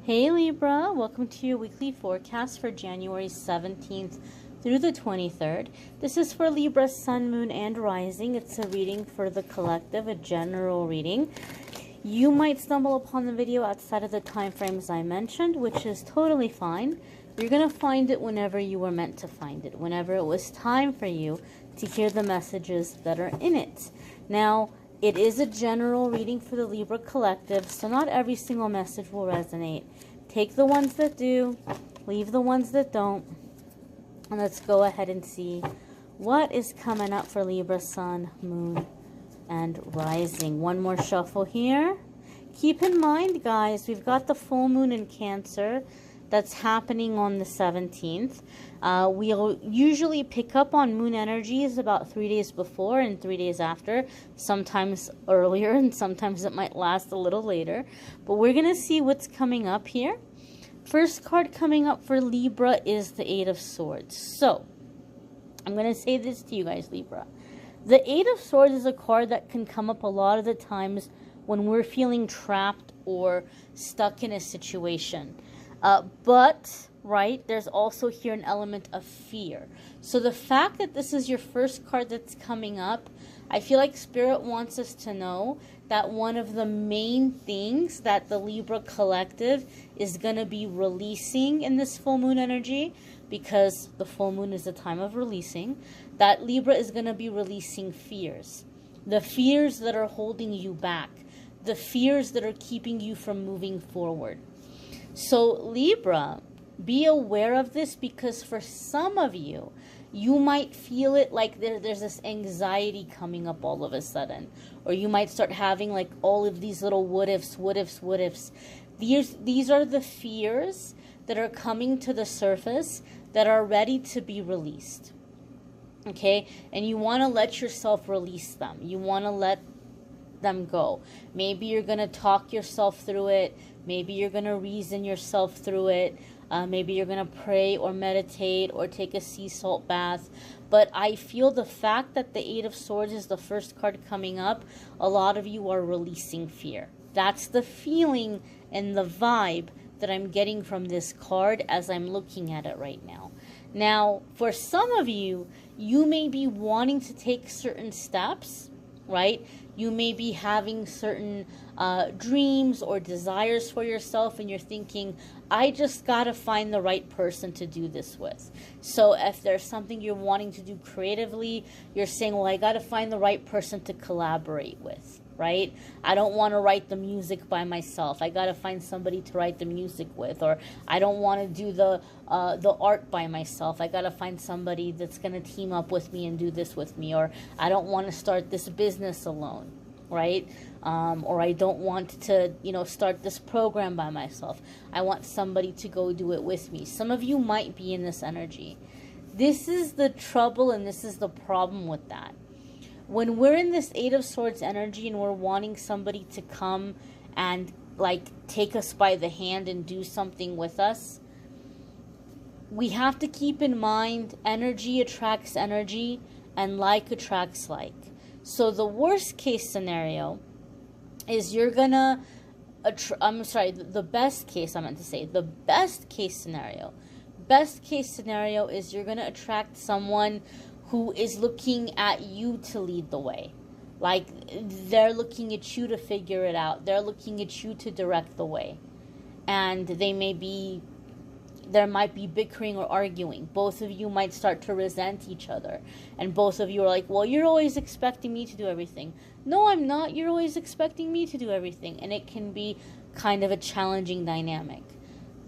Hey Libra, welcome to your weekly forecast for January 17th through the 23rd. This is for Libra, Sun, Moon, and Rising. It's a reading for the collective, a general reading. You might stumble upon the video outside of the time frames I mentioned, which is totally fine. You're going to find it whenever you were meant to find it, whenever it was time for you to hear the messages that are in it. Now, it is a general reading for the Libra collective, so not every single message will resonate. Take the ones that do, leave the ones that don't, and let's go ahead and see what is coming up for Libra, Sun, Moon, and Rising. One more shuffle here. Keep in mind, guys, we've got the full moon in Cancer that's happening on the 17th. We'll usually pick up on moon energies about 3 days before and 3 days after, sometimes earlier and sometimes it might last a little later. But we're going to see what's coming up here. First card coming up for Libra is the Eight of Swords. So, I'm going to say this to you guys, Libra. The Eight of Swords is a card that can come up a lot of the times when we're feeling trapped or stuck in a situation. Right, there's also here an element of fear. So the fact that this is your first card that's coming up, I feel like Spirit wants us to know that one of the main things that the Libra collective is going to be releasing in this full moon energy, because the full moon is the time of releasing, that Libra is going to be releasing fears. The fears that are holding you back. The fears that are keeping you from moving forward. So Libra, be aware of this, because for some of you, you might feel it like there's this anxiety coming up all of a sudden. Or you might start having like all of these little what ifs. These are the fears that are coming to the surface that are ready to be released. Okay? And you want to let yourself release them. You want to let them go. Maybe you're going to talk yourself through it. Maybe you're going to reason yourself through it. Maybe you're going to pray or meditate or take a sea salt bath. But I feel the fact that the Eight of Swords is the first card coming up, a lot of you are releasing fear. That's the feeling and the vibe that I'm getting from this card as I'm looking at it right now. Now, for some of you, you may be wanting to take certain steps, right? You may be having certain dreams or desires for yourself, and you're thinking, I just got to find the right person to do this with. So if there's something you're wanting to do creatively, you're saying, well, I got to find the right person to collaborate with, right? I don't want to write the music by myself. I got to find somebody to write the music with. Or I don't want to do the art by myself. I got to find somebody that's going to team up with me and do this with me. Or I don't want to start this business alone, right? Or I don't want to, start this program by myself. I want somebody to go do it with me. Some of you might be in this energy. This is the trouble, and this is the problem with that. When we're in this Eight of Swords energy and we're wanting somebody to come and take us by the hand and do something with us, we have to keep in mind energy attracts energy and like attracts like. So the worst case scenario is you're gonna, the best case scenario is you're gonna attract someone who is looking at you to lead the way. Like, they're looking at you to figure it out. They're looking at you to direct the way. And there might be bickering or arguing. Both of you might start to resent each other. And both of you are like, well, you're always expecting me to do everything. No, I'm not. You're always expecting me to do everything. And it can be kind of a challenging dynamic.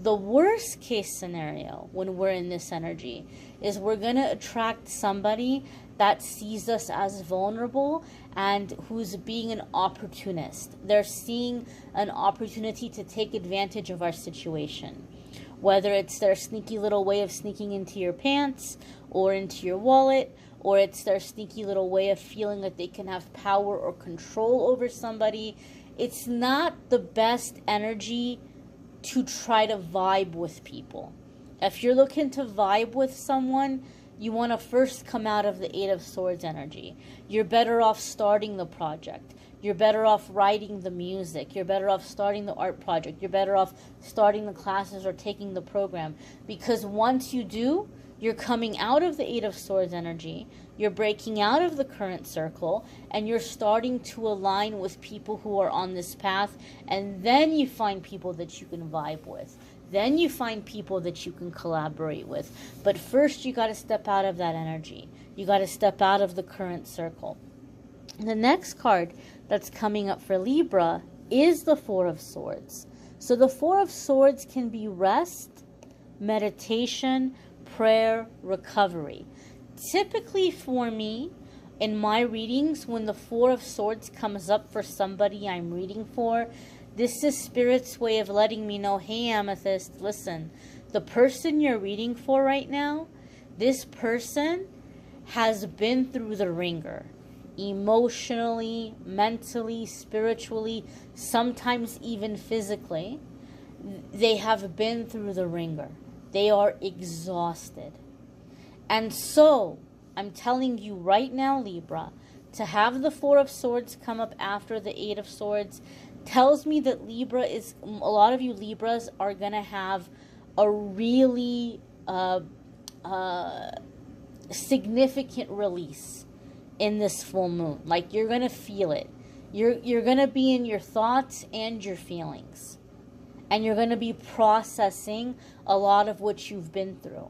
The worst case scenario when we're in this energy is we're going to attract somebody that sees us as vulnerable and who's being an opportunist. They're seeing an opportunity to take advantage of our situation. Whether it's their sneaky little way of sneaking into your pants or into your wallet, or it's their sneaky little way of feeling that they can have power or control over somebody. It's not the best energy to try to vibe with people. If you're looking to vibe with someone, you want to first come out of the Eight of Swords energy. You're better off starting the project. You're better off writing the music. You're better off starting the art project. You're better off starting the classes or taking the program. Because once you do, you're coming out of the Eight of Swords energy, you're breaking out of the current circle, and you're starting to align with people who are on this path, and then you find people that you can vibe with. Then you find people that you can collaborate with. But first, you got to step out of that energy. You got to step out of the current circle. The next card that's coming up for Libra is the Four of Swords. So the Four of Swords can be rest, meditation, prayer, recovery. Typically for me, in my readings, when the Four of Swords comes up for somebody I'm reading for, this is Spirit's way of letting me know, hey Amethyst, listen, the person you're reading for right now, this person has been through the ringer. Emotionally, mentally, spiritually, sometimes even physically, they have been through the ringer. They are exhausted. And so, I'm telling you right now, Libra, to have the Four of Swords come up after the Eight of Swords tells me that a lot of you Libras are going to have a really significant release in this full moon. Like, you're going to feel it. You're going to be in your thoughts and your feelings. And you're going to be processing a lot of what you've been through.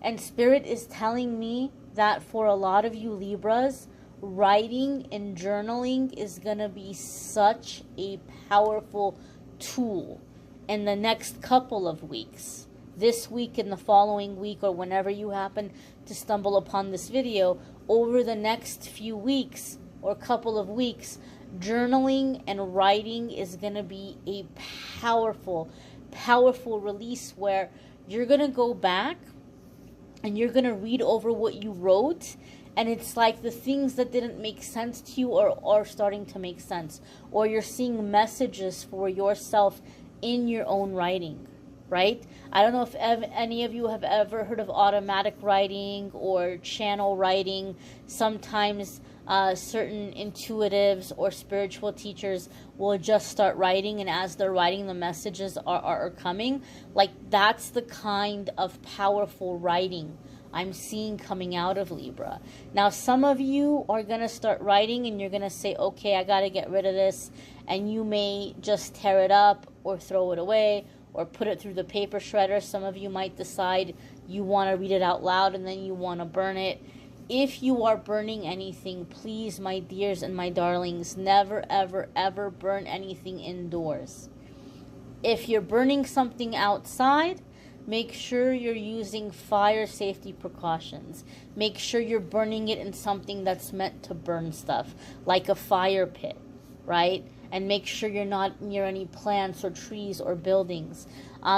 And Spirit is telling me that for a lot of you Libras, writing and journaling is going to be such a powerful tool in the next couple of weeks. This week and the following week, or whenever you happen to stumble upon this video, over the next few weeks or couple of weeks, journaling and writing is going to be a powerful, powerful release where you're going to go back and you're going to read over what you wrote, and it's like the things that didn't make sense to you are starting to make sense, or you're seeing messages for yourself in your own writing, right? I don't know if any of you have ever heard of automatic writing or channel writing. Sometimes certain intuitives or spiritual teachers will just start writing, and as they're writing, the messages are coming. Like, that's the kind of powerful writing I'm seeing coming out of Libra. Now, some of you are going to start writing and you're going to say, okay, I got to get rid of this. And you may just tear it up or throw it away or put it through the paper shredder. Some of you might decide you want to read it out loud and then you want to burn it. If you are burning anything, please, my dears and my darlings, never, ever, ever burn anything indoors. If you're burning something outside, make sure you're using fire safety precautions. Make sure you're burning it in something that's meant to burn stuff, like a fire pit, right? And make sure you're not near any plants or trees or buildings.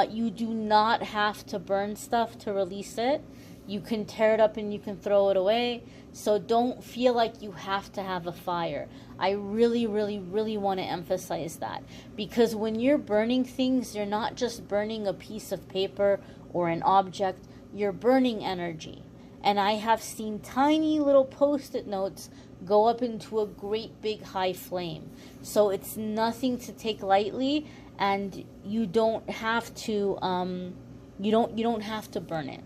You do not have to burn stuff to release it. You can tear it up and you can throw it away. So don't feel like you have to have a fire. I really, really, really want to emphasize that. Because when you're burning things, you're not just burning a piece of paper or an object. You're burning energy. And I have seen tiny little Post-it notes go up into a great big high flame. So it's nothing to take lightly, and you don't have to you don't have to burn it.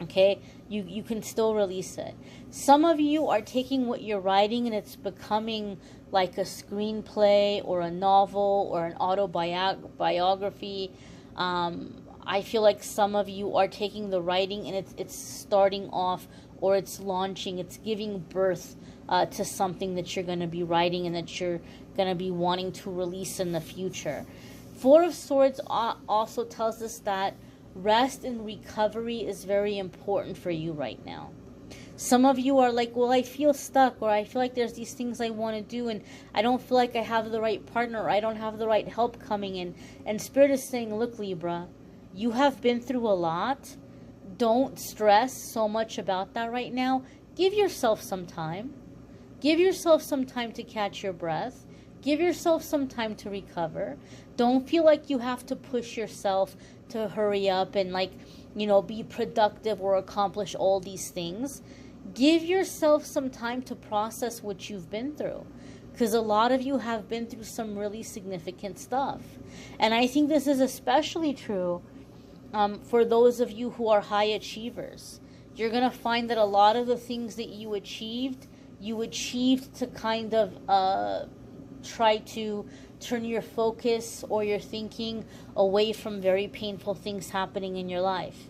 Okay, you can still release it. Some of you are taking what you're writing and it's becoming like a screenplay or a novel or an autobiography. I feel like some of you are taking the writing and it's starting off, or it's launching, it's giving birth to something that you're going to be writing and that you're going to be wanting to release in the future. Four of Swords also tells us that rest and recovery is very important for you right now. Some of you are like, well, I feel stuck, or I feel like there's these things I want to do and I don't feel like I have the right partner, or I don't have the right help coming in. And Spirit is saying, look, Libra, you have been through a lot. Don't stress so much about that right now. Give yourself some time. Give yourself some time to catch your breath. Give yourself some time to recover. Don't feel like you have to push yourself to hurry up and, like, you know, be productive or accomplish all these things. Give yourself some time to process what you've been through. because a lot of you have been through some really significant stuff. And I think this is especially true for those of you who are high achievers. You're going to find that a lot of the things that you achieved to kind of try to turn your focus or your thinking away from very painful things happening in your life.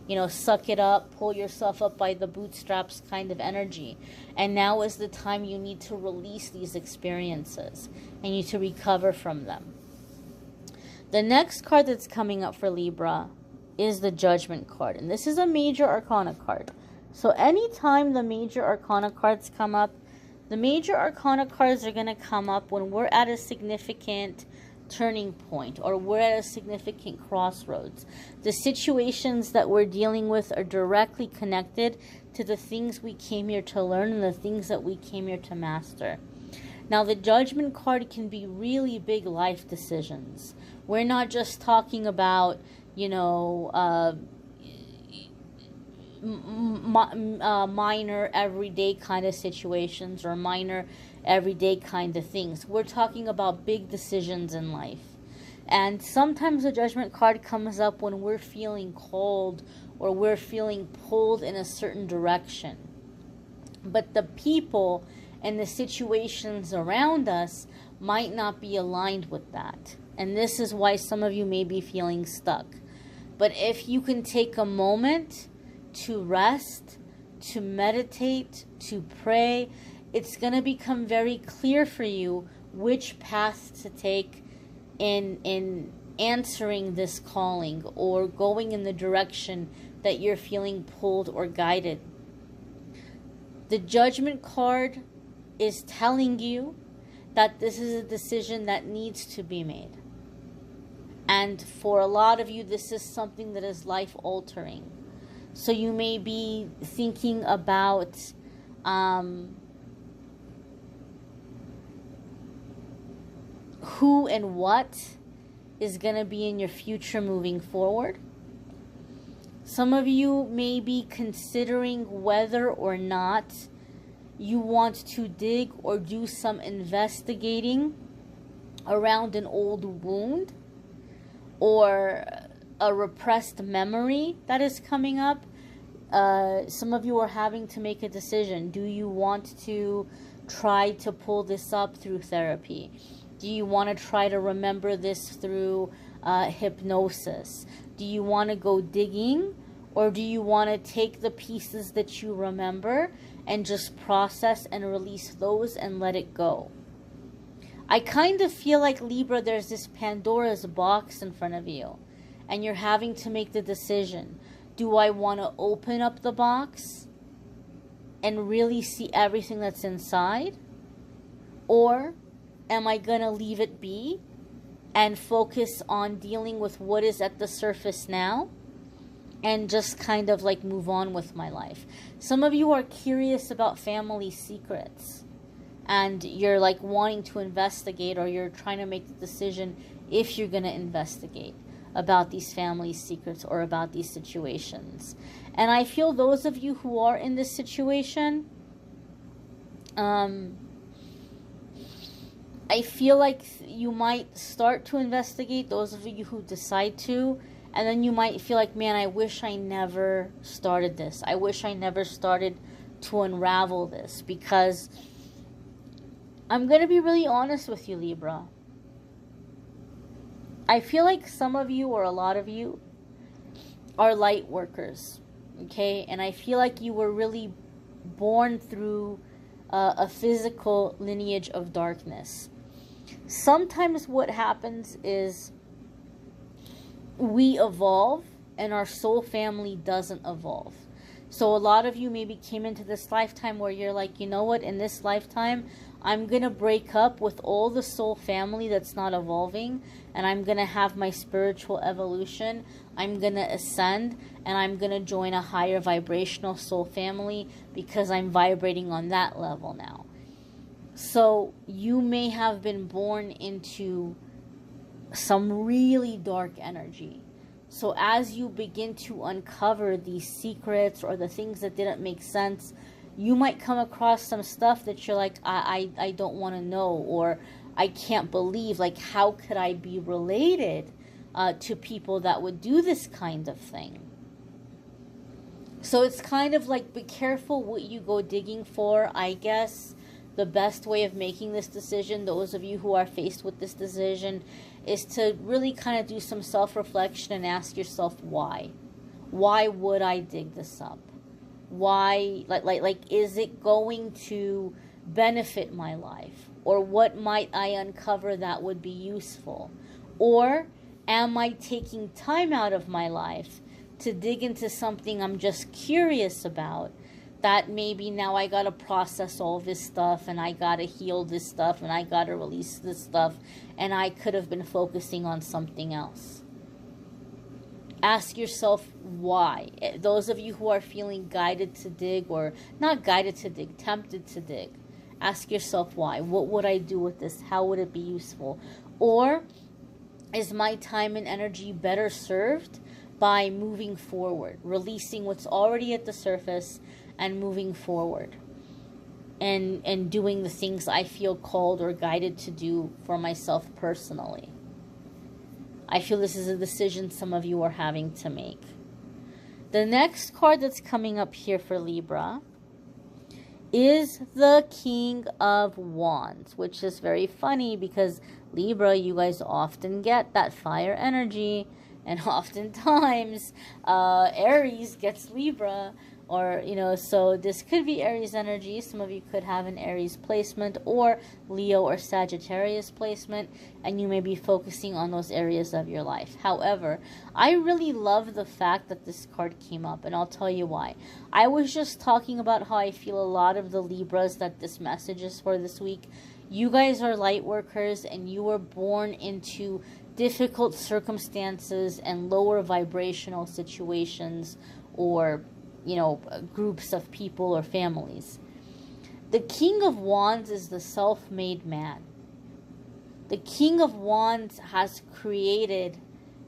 You know, suck it up, pull yourself up by the bootstraps kind of energy. And now is the time you need to release these experiences and you need to recover from them. The next card that's coming up for Libra is the Judgment card. And this is a major arcana card. So anytime the major arcana cards come up, the major arcana cards are going to come up when we're at a significant turning point or we're at a significant crossroads. The situations that we're dealing with are directly connected to the things we came here to learn and the things that we came here to master. Now, the Judgment card can be really big life decisions. We're not just talking about, you know, minor everyday kind of situations or minor everyday kind of things. We're talking about big decisions in life. And sometimes the Judgment card comes up when we're feeling cold or we're feeling pulled in a certain direction. But the people and the situations around us might not be aligned with that. And this is why some of you may be feeling stuck. But if you can take a moment to rest, to meditate, to pray, it's going to become very clear for you which path to take in answering this calling or going in the direction that you're feeling pulled or guided. The Judgment card is telling you that this is a decision that needs to be made. And for a lot of you, this is something that is life-altering. So you may be thinking about who and what is going to be in your future moving forward. Some of you may be considering whether or not you want to dig or do some investigating around an old wound or a repressed memory that is coming up. Some of you are having to make a decision. Do you want to try to pull this up through therapy? Do you want to try to remember this through hypnosis? Do you want to go digging? Or do you want to take the pieces that you remember and just process and release those and let it go? I kind of feel like, Libra, there's this Pandora's box in front of you. And you're having to make the decision. Do I want to open up the box and really see everything that's inside? Or am I going to leave it be and focus on dealing with what is at the surface now and just kind of like move on with my life? Some of you are curious about family secrets and you're like wanting to investigate, or you're trying to make the decision if you're going to investigate about these family secrets or about these situations. And I feel those of you who are in this situation, I feel like you might start to investigate, those of you who decide to, and then you might feel like, man, I wish I never started this. I wish I never started to unravel this, because I'm going to be really honest with you, Libra. I feel like some of you, or a lot of you, are light workers, okay? And I feel like you were really born through a physical lineage of darkness. Sometimes what happens is we evolve and our soul family doesn't evolve. So a lot of you maybe came into this lifetime where you're like, you know what, in this lifetime, I'm going to break up with all the soul family that's not evolving, and I'm going to have my spiritual evolution. I'm going to ascend, and I'm going to join a higher vibrational soul family because I'm vibrating on that level now. So you may have been born into some really dark energy. So as you begin to uncover these secrets or the things that didn't make sense, You might come across some stuff that you're like, I don't want to know, or I can't believe, like, how could I be related to people that would do this kind of thing? So it's kind of like, be careful what you go digging for. I guess the best way of making this decision, those of you who are faced with this decision, is to really kind of do some self-reflection and ask yourself why. Why would I dig this up? Why, like, is it going to benefit my life? Or what might I uncover that would be useful? Or am I taking time out of my life to dig into something I'm just curious about, that maybe now I gotta process all this stuff, and I gotta heal this stuff, and I gotta release this stuff, and I could have been focusing on something else? Ask yourself why. Those of you who are feeling guided to dig, or not guided to dig, tempted to dig, ask yourself why. What would I do with this? How would it be useful? Or is my time and energy better served by moving forward, releasing what's already at the surface and moving forward, and doing the things I feel called or guided to do for myself personally? I feel this is a decision some of you are having to make. The next card that's coming up here for Libra is the King of Wands, which is very funny because Libra, you guys often get that fire energy, and oftentimes Aries gets Libra, or, you know, so this could be Aries energy. Some of you could have an Aries placement, or Leo or Sagittarius placement, and you may be focusing on those areas of your life. However, I really love the fact that this card came up, and I'll tell you why. I was just talking about how I feel a lot of the Libras that this message is for this week. You guys are light workers, and you were born into difficult circumstances and lower vibrational situations, or, you know, groups of people or families. The King of Wands is the self-made man. The King of Wands has created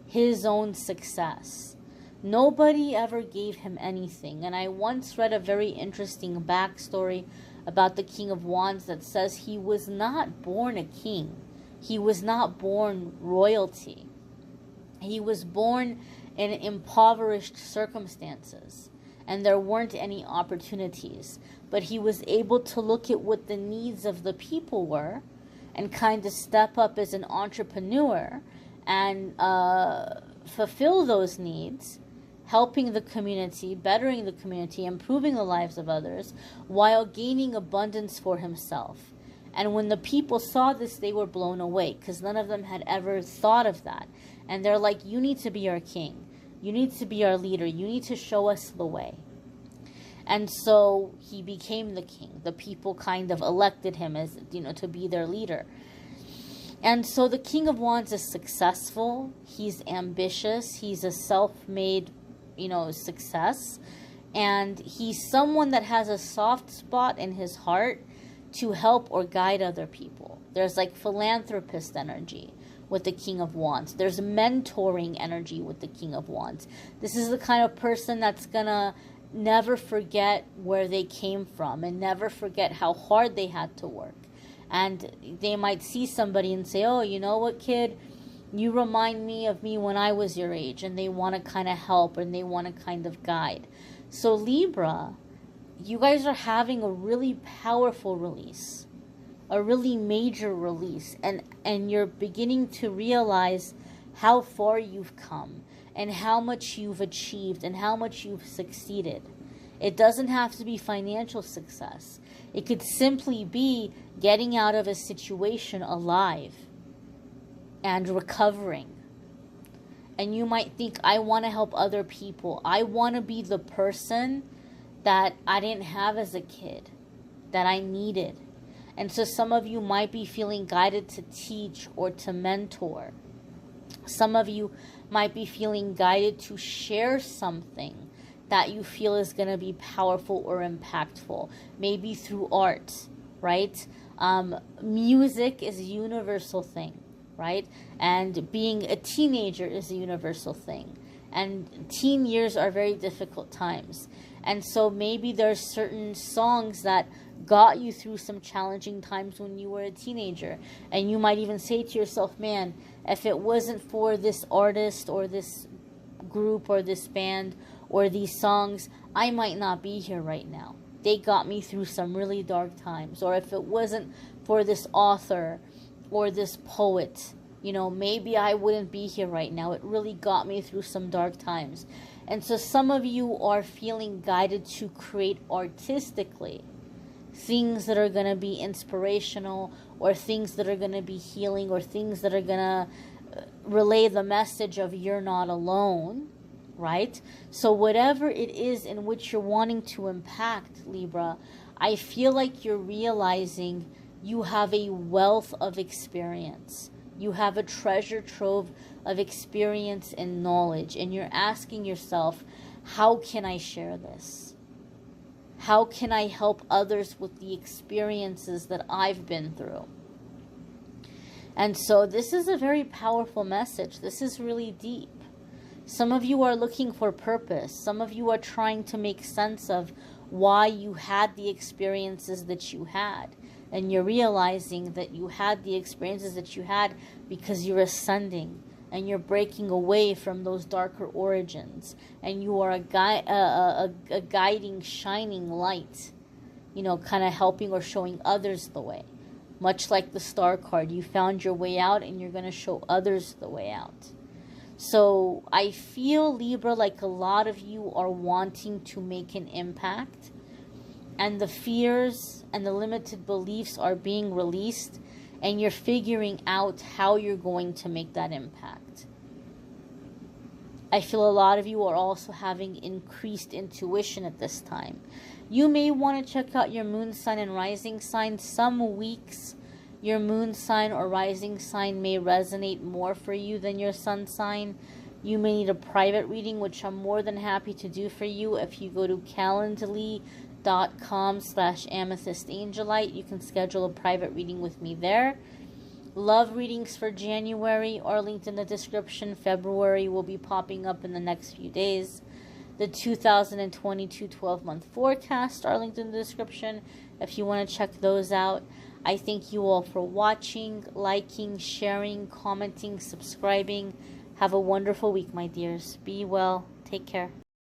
his own success. Nobody ever gave him anything. And I once read a very interesting backstory about the King of Wands that says he was not born a king. He was not born royalty. He was born in impoverished circumstances, and there weren't any opportunities. But he was able to look at what the needs of the people were and kind of step up as an entrepreneur and fulfill those needs, helping the community, bettering the community, improving the lives of others, while gaining abundance for himself. And when the people saw this, they were blown away, because none of them had ever thought of that. And they're like, you need to be our king. You need to be our leader. You need to show us the way. And so he became the king. The people kind of elected him as, you know, to be their leader. And so the King of Wands is successful. He's ambitious. He's a self-made, you know, success. And he's someone that has a soft spot in his heart to help or guide other people. There's like philanthropist energy with the King of Wands. There's mentoring energy with the King of Wands. This is the kind of person that's gonna never forget where they came from and never forget how hard they had to work. And they might see somebody and say, oh, you know what, kid? You remind me of me when I was your age. And they want to kind of help, and they want to kind of guide. So Libra, you guys are having a really powerful release, a really major release, and you're beginning to realize how far you've come and how much you've achieved and how much you've succeeded. It doesn't have to be financial success. It could simply be getting out of a situation alive and recovering. And you might think, I want to help other people. I want to be the person that I didn't have as a kid, that I needed. And so some of you might be feeling guided to teach or to mentor. Some of you might be feeling guided to share something that you feel is going to be powerful or impactful. Maybe through art, right? Music is a universal thing, right? And being a teenager is a universal thing. And teen years are very difficult times. And so maybe there's certain songs that got you through some challenging times when you were a teenager. And you might even say to yourself, man, if it wasn't for this artist or this group or this band or these songs, I might not be here right now. They got me through some really dark times. Or if it wasn't for this author or this poet, you know, maybe I wouldn't be here right now. It really got me through some dark times. And so some of you are feeling guided to create artistically things that are going to be inspirational, or things that are going to be healing, or things that are going to relay the message of you're not alone, right? So whatever it is in which you're wanting to impact, Libra, I feel like you're realizing you have a wealth of experience. You have a treasure trove of experience and knowledge, and you're asking yourself, how can I share this? How can I help others with the experiences that I've been through? And so this is a very powerful message. This is really deep. Some of you are looking for purpose. Some of you are trying to make sense of why you had the experiences that you had. And you're realizing that you had the experiences that you had because you're ascending and you're breaking away from those darker origins. And you are a guiding, shining light, you know, kind of helping or showing others the way. Much like the Star card, you found your way out and you're going to show others the way out. So I feel, Libra, like a lot of you are wanting to make an impact, and the fears and the limited beliefs are being released, and you're figuring out how you're going to make that impact. I feel a lot of you are also having increased intuition at this time. You may want to check out your moon sign and rising sign. Some weeks your moon sign or rising sign may resonate more for you than your sun sign. You may need a private reading, which I'm more than happy to do for you. If you go to calendly.com/amethystangelite, you can schedule a private reading with me there. Love readings for January are linked in the description. February will be popping up in the next few days. The 2022 12-month forecast are linked in the description if you want to check those out. I thank you all for watching, liking, sharing, commenting, subscribing. Have a wonderful week, my dears. Be well. Take care.